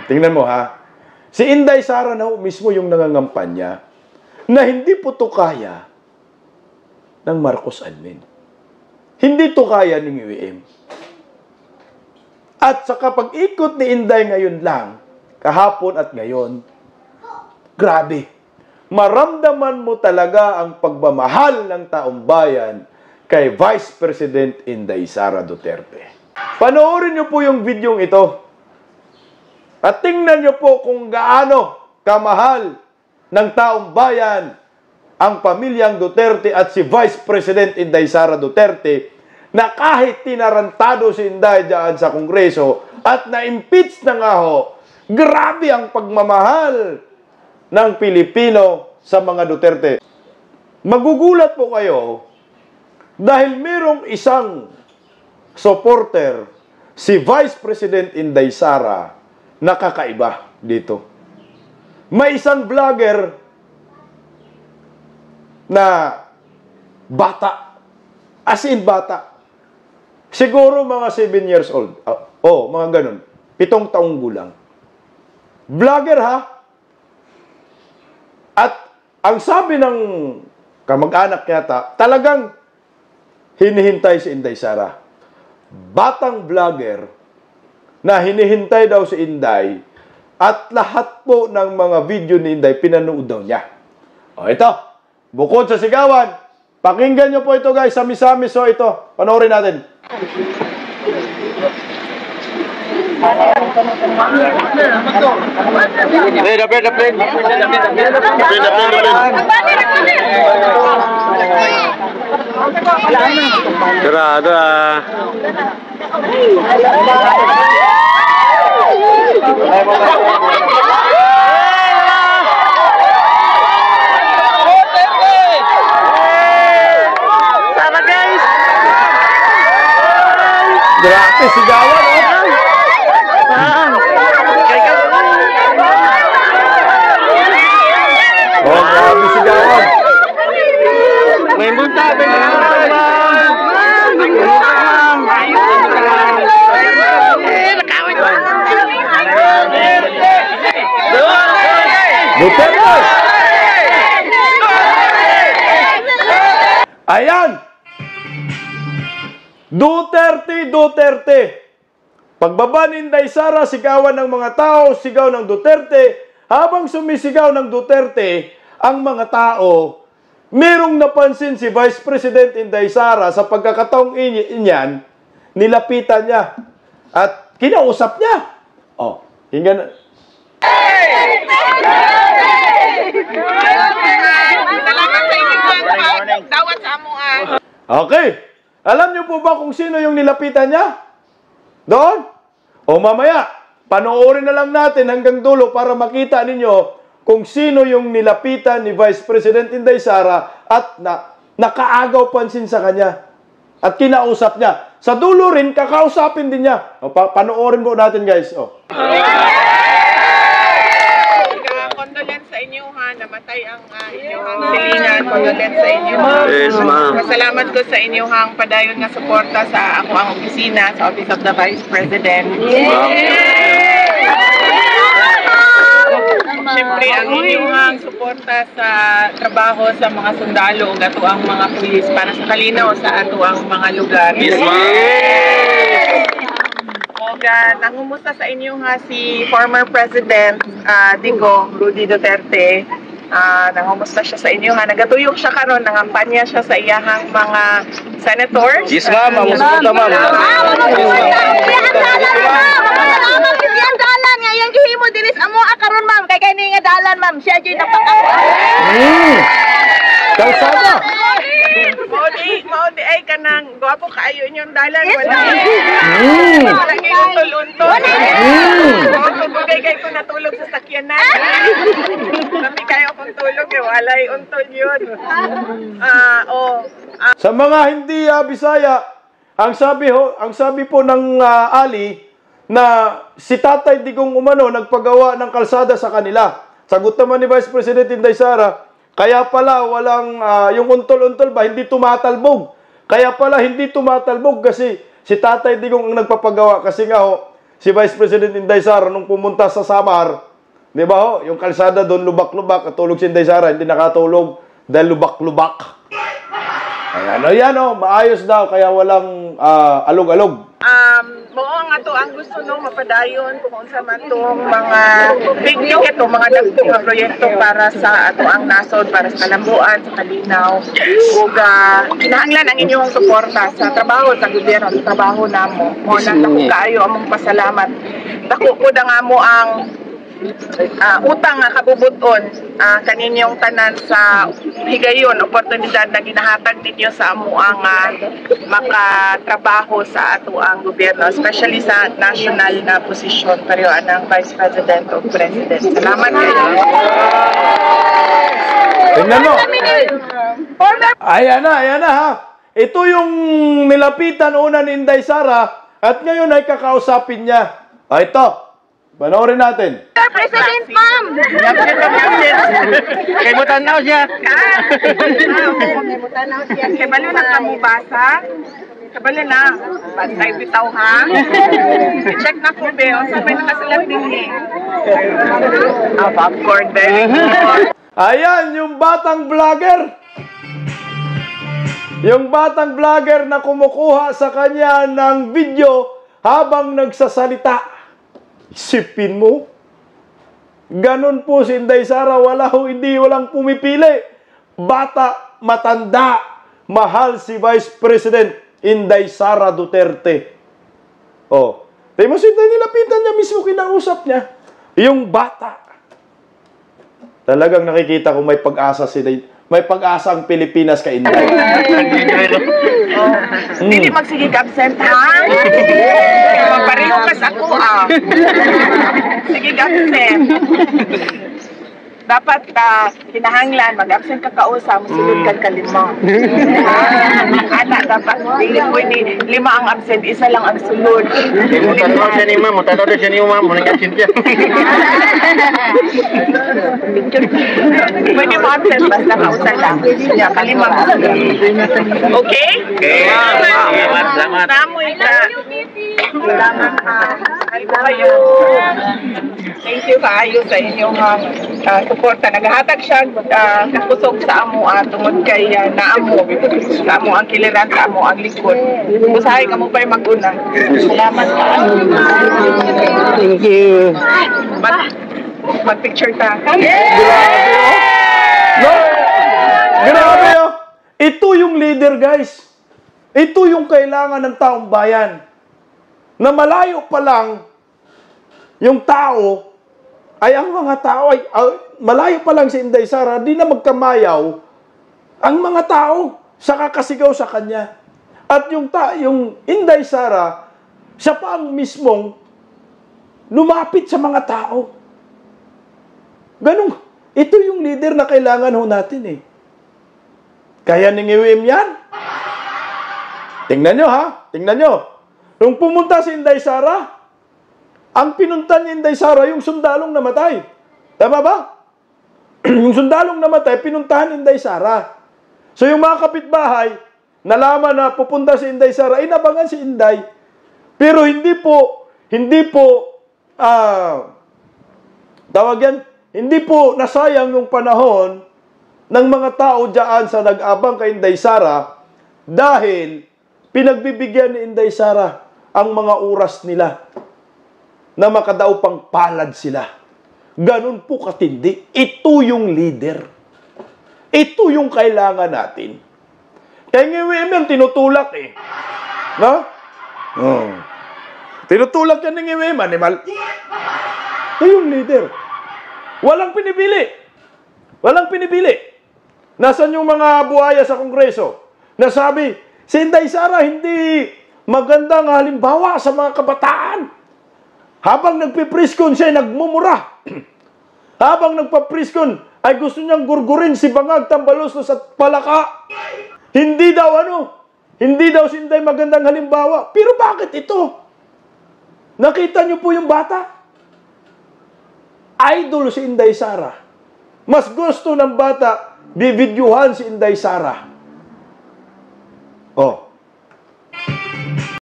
Tingnan mo ha. Si Inday Sara na mismo yung nangangampanya na hindi po to kaya ng Marcos admin. Hindi to kaya ng UAM. At sa kapag-ikot ni Inday ngayon lang, kahapon at ngayon, grabe. Maramdaman mo talaga ang pagmamahal ng taong bayan kay Vice President Inday Sara Duterte. Panoorin niyo po yung videong ito. At tingnan niyo po kung gaano kamahal ng taong bayan ang pamilyang Duterte at si Vice President Inday Sara Duterte na kahit tinarantado si Inday dyan sa Kongreso at na-impeach na nga ho, grabe ang pagmamahal ng Pilipino sa mga Duterte. Magugulat po kayo dahil merong isang supporter, si Vice President Inday Sara, nakakaiba dito. May isang vlogger na bata, as in bata, siguro mga 7 years old, mga ganun, 7 taong gulang. Vlogger ha? At ang sabi ng kamag-anak yata, talagang hinihintay si Inday Sara. Batang vlogger na hinihintay daw si Inday at lahat po ng mga video ni Inday pinanood daw niya. O ito, bukod sa sigawan, pakinggan nyo po ito guys, sami-sami. So ito, panoorin natin. Sarado ah. Sama guys. Grabe, sigawan oh. Oh, grabe sigawan. May bunta, may Duterte! Ayan! Duterte, Duterte! Pagbaba ni Inday Sara, sigawan ng mga tao, sigaw ng Duterte. Habang sumisigaw ng Duterte, ang mga tao, merong napansin si Vice President Inday Sara sa pagkakataong inyan, nilapitan niya at kinausap niya. Oh, hinggan. Salamat sa inyo. Dawat sa amo ah. Okay. Alam niyo po ba kung sino yung nilapitan niya? Doon? O mamaya, panoorin na lang natin hanggang dulo para makita ninyo kung sino yung nilapitan ni Vice President Inday Sara at nakaagaw pansin sa kanya at kinausap niya. Sa dulo rin, kakausapin din niya. O, panoorin po natin guys. O. Condolence sa inyo ha, namatay ang inyong silingan. Condolence sa inyo ha. Yes, ma'am. Masalamat ko sa inyo hang padayon nga suporta sa ako ang opisina sa Office of the Vice President. Siyempre, ang inyong suporta sa trabaho sa mga sundalo ug ato ang mga pulis para sa kalinaw sa ato ang mga lugar. Yes, ma'am. Nangumusta sa inyo nga si former President Digo Rudy Duterte. Nangumusta siya sa inyo ha. Nagatuyok siya karon, nangampanya siya sa iyahang mga senators. Yes, ma'am. Ang suporta, ma'am. Ngayon gihimo dinis amo karon ma'am kay kani nga dalan ma'am siya gyud napakawa. Kalsada. Maudi ay kanang gwapo kaayo inyong dalan wala. Lagi untol-untol. Tugay kay ko natulog sa sakyanan. Kami kayo akong tulog eh walay untol yun. Sa mga hindi Bisaya, ang sabi po ng Ali na si Tatay Digong umano nagpagawa ng kalsada sa kanila. Sagot naman ni Vice President Inday Sara, kaya pala walang yung untol-untol ba hindi tumatalbog. Kaya pala hindi tumatalbog kasi si Tatay Digong ang nagpapagawa kasi nga si Vice President Inday Sara nung pumunta sa Samar, di ba ho? Yung kalsada doon lubak-lubak, at tulog si Inday Sara, hindi nakatulog dahil lubak-lubak. Ayan o, maayos daw, kaya walang alog-alog. Mao nga to ang gusto nung mapadayon kung unsa man tong mga big ito, mga dagdag proyekto para sa ato ang nasod, para sa kalambuan, sa kalinaw. Ug kinahanglan ang inyong suporta sa trabaho sa gobyerno, sa trabaho namo. Mo nang dako kaayo among pasalamat. Dako ko nga mo ang utang nga kabubuton kaninyong tanan sa higayon, oportunidad na ginahatag ninyo sa amo ang makatrabaho sa ato ang gobyerno, especially sa national na posisyon pareho anang Vice President o President. Salamat kayo. Tingnan mo. Ayan na ha. Ito yung nilapitan una ni Inday Sara at ngayon ay kakausapin niya. Ito. Panoorin natin. President, ma'am! Kay mo tanaw siya. Kabalo na ka mo basa? Kabalo na. Bantay bitaw ha? I-check na ko be. Unsa may nakasulat din popcorn din. Ayan, yung batang vlogger. Yung batang vlogger na kumukuha sa kanya ng video habang nagsasalita. Isipin mo. Ganon po si Inday Sara, walang pumipili. Bata, matanda, mahal si Vice President Inday Sara Duterte. Oh, tayo mo si Inday, nilapitan niya mismo, kinausap niya. Yung bata. Talagang nakikita ko may pag-asa si Inday. May pag-asa ang Pilipinas kay Inday. Hindi magsigig absent ha? Pareho ka sa ako Sigig absent. Dapat kinahanglan, mag-absent ka kausa, musulod ka kalima. Anak, dapat pwede 5 ang absent, 1 lang ang sulod. Mutanaw siya ni ma'am, muna absent siya. Pwede mo absent, basta kausa lang. Kalima mo. Okay? Salamat. Namoy ka. Salamat kayo. Thank you kaayo sa inyong suporta. Naghahatag siya kakusog sa amo tungod kay naamo. Sa amo ang kiliran, sa amo ang likod. Usahay ka mo pa yung mag-una. Salamat kaayo. Thank you. Mag-picture ta. No? Grabe oh. Ito yung leader, guys. Ito yung kailangan ng taong bayan. Na malayo pa lang yung tao ay ang mga tao ay malayo pa lang si Inday Sara, di na magkamayaw ang mga tao sa kakasigaw sa kanya. At yung Inday Sara, siya pa ang mismong lumapit sa mga tao. Ganun. Ito yung leader na kailangan ho natin eh. Kaya ningiwim yan. Tingnan nyo ha. Tingnan nyo. Nung pumunta si Inday Sara, ang pinuntan ni Inday Sara, yung sundalong namatay. Tama ba? Yung sundalong namatay, pinuntahan ni Inday Sara. So yung mga kapitbahay, nalaman na pupunta si Inday Sara, inabangan si Inday. Pero hindi po, tawag yan, hindi po nasayang yung panahon ng mga tao dyan sa nag-abang kay Inday Sara dahil pinagbibigyan ni Inday Sara ang mga oras nila na makadaw pang palad sila. Ganun po katindi. Ito yung leader. Ito yung kailangan natin. Kaya ngayon tinutulak eh. No? Oh. Tinutulak yan ng ngayon, animal. Ito yung leader. Walang pinipili. Walang pinipili. Nasaan yung mga buhaya sa Kongreso? Nasabi, si Inday Sara hindi magandang halimbawa sa mga kabataan. Habang nagpipriskon siya, nagmumura. Habang nagpapriskon, ay gusto niyang gurgurin si Bangag, Tambaluslos at Palaka. Hindi daw si Inday magandang halimbawa. Pero bakit ito? Nakita niyo po yung bata? Idol si Inday Sara. Mas gusto ng bata, bibidyuhan si Inday Sara. Oh.